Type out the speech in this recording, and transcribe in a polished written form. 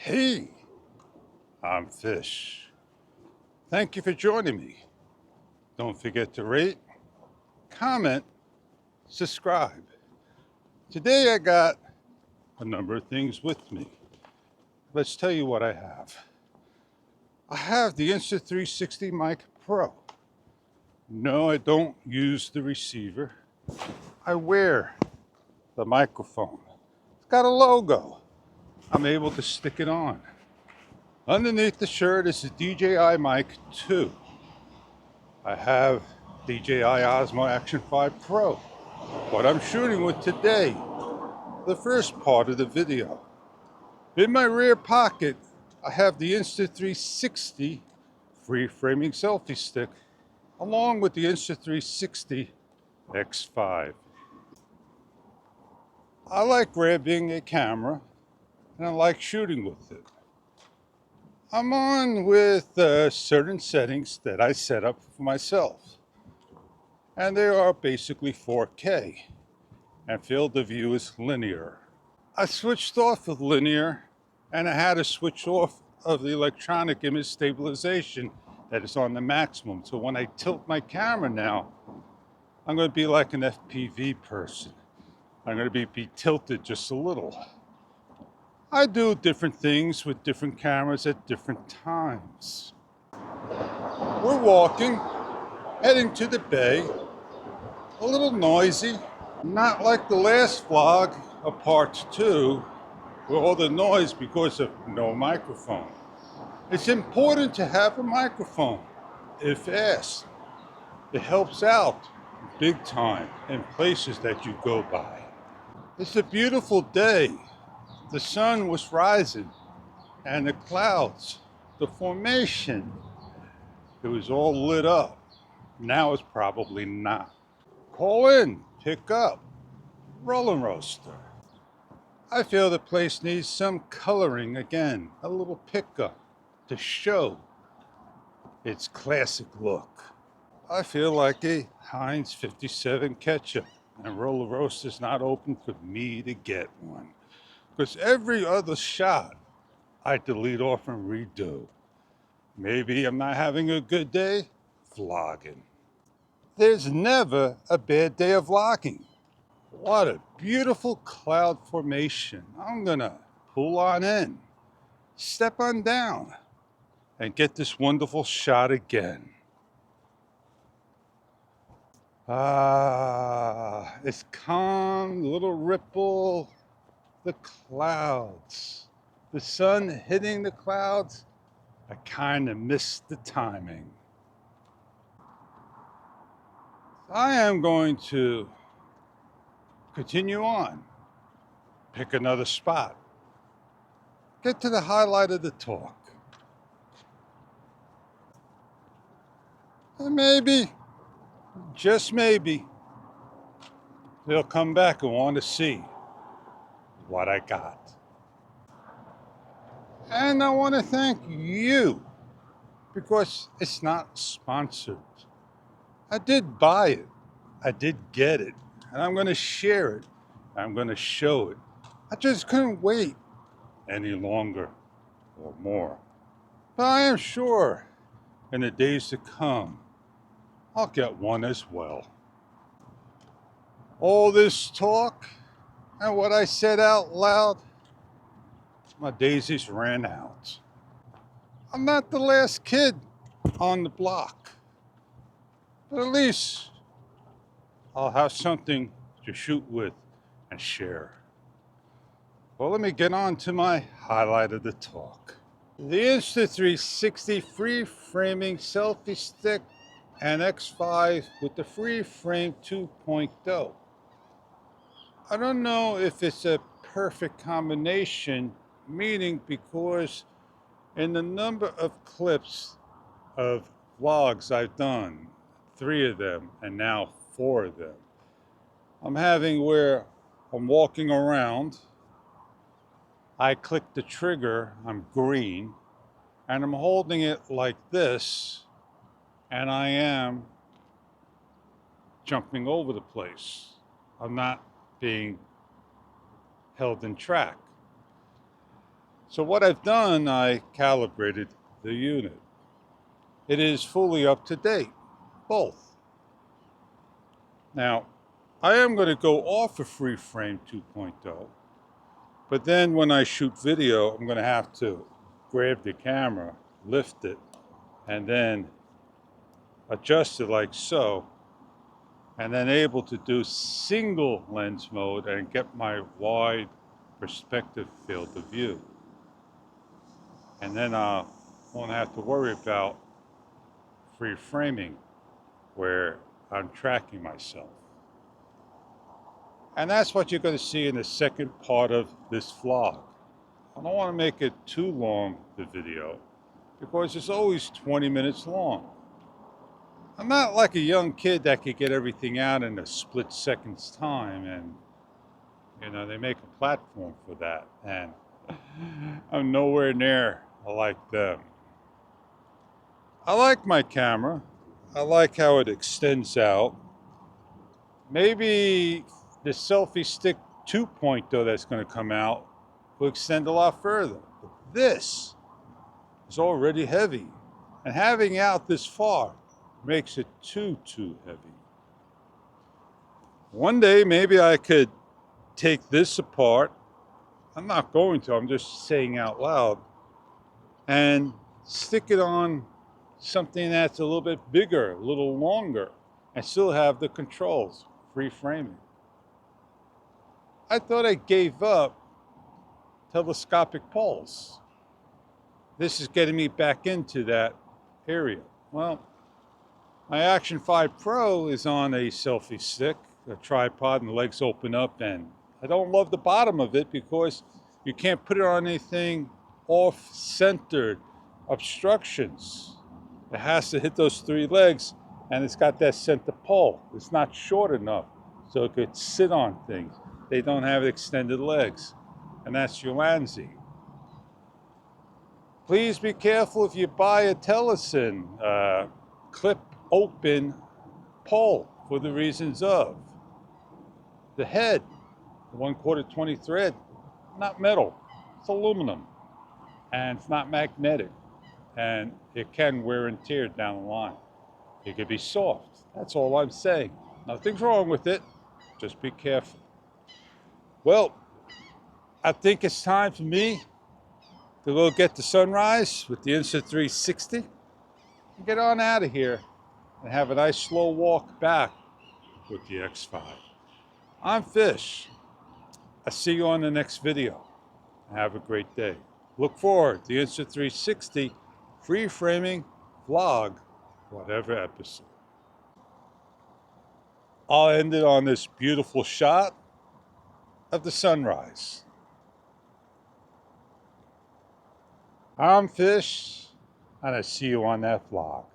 Hey, I'm Fish. Thank you for joining me. Don't forget to rate, comment, subscribe. Today I got a number of things with me. Let's tell you what I have. I have the Insta360 Mic Pro. No, I don't use the receiver. I wear the microphone. It's got a logo. I'm able to stick it on. Underneath the shirt is the DJI Mic 2. I have DJI Osmo Action 5 Pro. What I'm shooting with today, the first part of the video. In my rear pocket, I have the Insta360 free-framing selfie stick, along with the Insta360 X5. I like grabbing a camera, and I like shooting with it. I'm on with certain settings that I set up for myself, and they are basically 4K, and field of view is linear. I switched off of linear, and I had to switch off of the electronic image stabilization that is on the maximum. So when I tilt my camera now, I'm going to be like an FPV person. I'm going to be tilted just a little. I do different things with different cameras at different times. We're walking, heading to the bay, a little noisy, not like the last vlog of part 2, with all the noise because of no microphone. It's important to have a microphone if asked. It helps out big time in places that you go by. It's a beautiful day. The sun was rising and the clouds, the formation, it was all lit up. Now it's probably not. Call in, pick up, rolling roaster. I feel the place needs some coloring again, a little pickup to show its classic look. I feel like a Heinz 57 ketchup, and roller roaster's not open for me to get one. Because every other shot I delete off and redo. Maybe I'm not having a good day vlogging. There's never a bad day of vlogging. What a beautiful cloud formation. I'm gonna pull on in, step on down, and get this wonderful shot again. It's calm, little ripple, the clouds. The sun hitting the clouds, I kind of missed the timing. I am going to continue on, pick another spot, get to the highlight of the talk. And maybe, just maybe, they'll come back and want to see what I got. And I want to thank you, because it's not sponsored. I did buy it, I did get it, and I'm going to share it, I'm going to show it. I just couldn't wait any longer or more. But I am sure in the days to come, I'll get one as well. All this talk and what I said out loud, my daisies ran out. I'm not the last kid on the block, but at least I'll have something to shoot with and share. Well, let me get on to my highlight of the talk. The Insta360 free-framing selfie stick and X5 with the free frame 2.0. I don't know if it's a perfect combination, meaning because in the number of clips of vlogs I've done, 3 of them and now 4 of them, I'm having where I'm walking around, I click the trigger, I'm green, and I'm holding it like this, and I am jumping over the place. I'm not being held in track. So what I've done, I calibrated the unit. It is fully up to date, both. Now, I am going to go off of Free Frame 2.0, but then when I shoot video, I'm going to have to grab the camera, lift it, and then adjust it like so, and then able to do single lens mode and get my wide perspective field of view. And then I won't have to worry about free framing where I'm tracking myself. And that's what you're going to see in the second part of this vlog. I don't want to make it too long, the video, because it's always 20 minutes long. I'm not like a young kid that could get everything out in a split second's time, and they make a platform for that, and I'm nowhere near like them. I like my camera. I like how it extends out. Maybe the selfie stick 2.0 that's going to come out will extend a lot further. But this is already heavy, and having out this far makes it too heavy. One day maybe I could take this apart. I'm not going to, I'm just saying out loud, and stick it on something that's a little bit bigger, a little longer, and still have the controls, free framing. I thought I gave up telescopic poles. This is getting me back into that area. Well, my Action 5 Pro is on a selfie stick, a tripod, and the legs open up, and I don't love the bottom of it because you can't put it on anything off-centered obstructions. It has to hit those three legs, and it's got that center pole. It's not short enough, so it could sit on things. They don't have extended legs, and that's your Lanzi. Please be careful if you buy a Telesin clip open pole for the reasons of the head, the 1/4 20 thread, not metal, it's aluminum, and it's not magnetic, and it can wear and tear down the line. It could be soft. That's all I'm saying. Nothing's wrong with it. Just be careful. Well, I think it's time for me to go get the sunrise with the Insta360 and get on out of here and have a nice slow walk back with the X5. I'm Fish. I'll see you on the next video. Have a great day. Look forward to the Insta360 free framing vlog, whatever episode. I'll end it on this beautiful shot of the sunrise. I'm Fish, and I see you on that vlog.